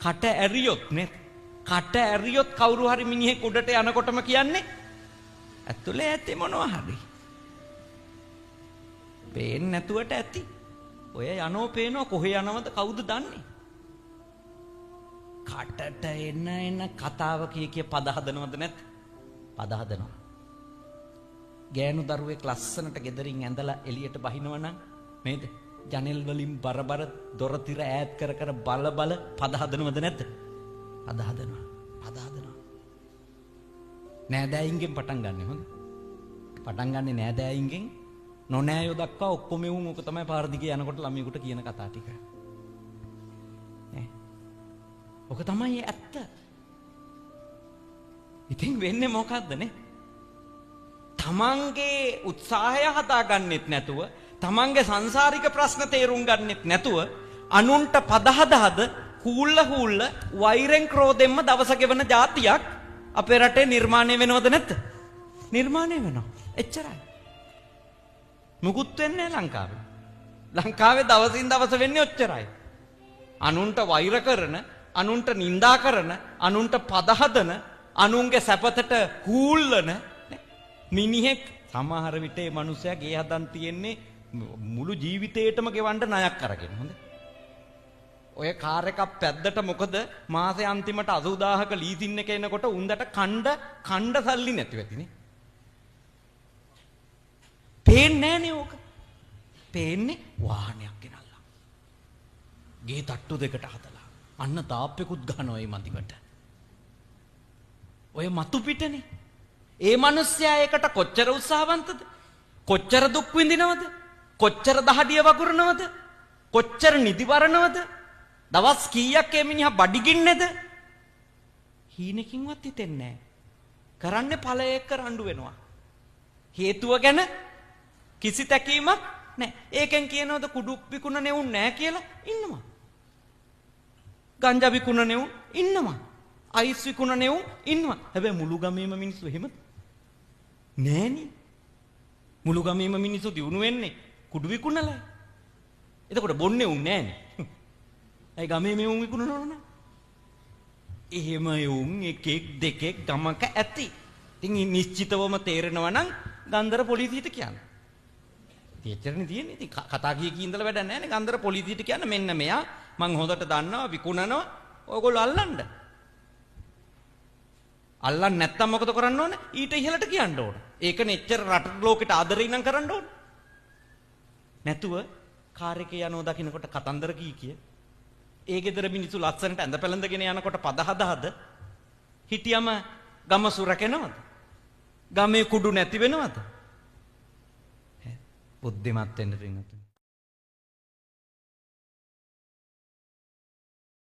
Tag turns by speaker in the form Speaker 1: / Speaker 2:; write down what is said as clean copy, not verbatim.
Speaker 1: කට ඇරියොත් නේ. කට ඇරියොත් කවුරු හරි මිනිහෙක් උඩට යනකොටම කියන්නේ ඇතුලේ ඇති මොනවා හරි. පේන්නේ නැතුවට ඇති. ඔය යනෝ පේනවා කොහේ යනවද කවුද දන්නේ? කටට එන කතාව කිය පද හදනවද නැත්? පද හදනවා. ගෑනු දරුවෙක් ලස්සනට ගෙදරින් ඇඳලා එළියට බහිනවනම් නේද? ජනෙල් වලින් බරබර දොර තිර ඈත් කර කර බල බල පද හදනවද නැද්ද? පද හදනවා. පද හදනවා. නෑදෑයින්ගෙන් පටන් ගන්න හොඳ. පටන් ගන්නේ නෑදෑයින්ගෙන් නොනෑයෝ දක්වා ඔක්කොම එවුන් ඕක තමයි පාර දිගේ යනකොට ළමයෙකුට කියන කතා ටික. නේ. ඔක තමයි ඇත්ත. ඉතින් වෙන්නේ මොකද්ද නේ? තමන්ගේ උත්සාහය හදාගන්නෙත් නැතුව තමන්ගේ සංසාරික ප්‍රශ්න තේරුම් ගන්නෙත් නැතුව අනුන්ට පද හද හූල්ල වෛරෙන් ක්‍රෝධෙන්ම දවස ගෙවන જાතියක් අපේ රටේ නිර්මාණය වෙනවද නැද්ද? නිර්මාණය වෙනවා. එච්චරයි. මුකුත් වෙන්නේ නැහැ ලංකාවේ. ලංකාවේ දවසින් දවස වෙන්නේ ඔච්චරයි. අනුන්ට වෛර කරන, අනුන්ට නිඳා කරන, අනුන්ට පද හදන, අනුන්ගේ සැපතට හූල්ලන මිනිහෙක් සමහර විට මේ මිනිස්සයා ගේ හදන් තියෙන්නේ මුළු ජීවිතේටම ගෙවන්න ණයක් අරගෙන. හොඳ. ඔය කාර් එකක් පැද්දට මොකද මාසේ අන්තිමට 80000ක ලීසින් එක එනකොට උන්දට කණ්ඩ සල්ලි නැති වෙතිනේ. පේන්නේ නැහනේ ඕක. පේන්නේ වාහනයක් ගෙනල්ලා. ගේ තට්ටු දෙකට හදලා. අන්න තාප්පෙකුත් ගන්නවා මේ මන්දිකට. ඔය මතු පිටනේ. ඒ මිනිස්සයා ඒකට කොච්චර උත්සාහවන්තද? කොච්චර දුක් විඳිනවද? කොච්චර දහඩිය වගුරනවද? කොච්චර නිදිවරනවද? දවස් කීයක් මේ මිනිහා බඩගින්නේද? හීනකින්වත් හිතෙන්නේ නැහැ. කරන්නේ ඵලයක රණ්ඩු වෙනවා. හේතුව ගැන කිසි තැකීමක් නැහැ. ඒකෙන් කියනවද කුඩු විකුණන්නේ උන් නැහැ කියලා? ඉන්නවා. ගංජා විකුණන්නේ උන් ඉන්නවා. අයිස් විකුණන්නේ උන් ඉන්නවා. හැබැයි මුළු ගමේම මිනිස්සු එහෙමද? නෑනේ. මුළු ගමේම මිනිස්සු දිනු වෙන්නේ කුඩු විකුණලා. එතකොට බොන්නේ උන් නෑනේ. ඒ ගමේ මේ උන් විකුණනවද? එහෙම උන් එකෙක් දෙකෙක් ගමක ඇති. ඉතින් නිශ්චිතවම තේරෙනවා නම් ගන්දර පොලිසියට කියන්න. එච්චරනේ තියෙන්නේ. ඉතින් කතා කී ඉඳලා වැඩක් නෑනේ. ගන්දර පොලිසියට කියන්න මෙන්න මෙයා මං හොඳට දන්නවා විකුණනවා. ඔයගොල්ලෝ අල්ලන්න. අල්ලන්න නැත්තම් මොකද කරන්න ඕනේ? ඊට ඉහළට කියන්න ඕන. ඒකනේ එච්චර රට ලෝකෙට ආදරේ ඉනම් කරන්න ඕන. නැතුව කාර් එකේ යනවා දකින්නකොට කතන්දර කී ඒ ගෙදර මිනිස්සු ලස්සනට ඇඳ පැළඳගෙන යනකොට පද හද හිටියම ගම සුරකෙනවද? ගමේ කුඩු නැති වෙනවද? බුද්ධිමත් වෙන්න පින්වතුනි.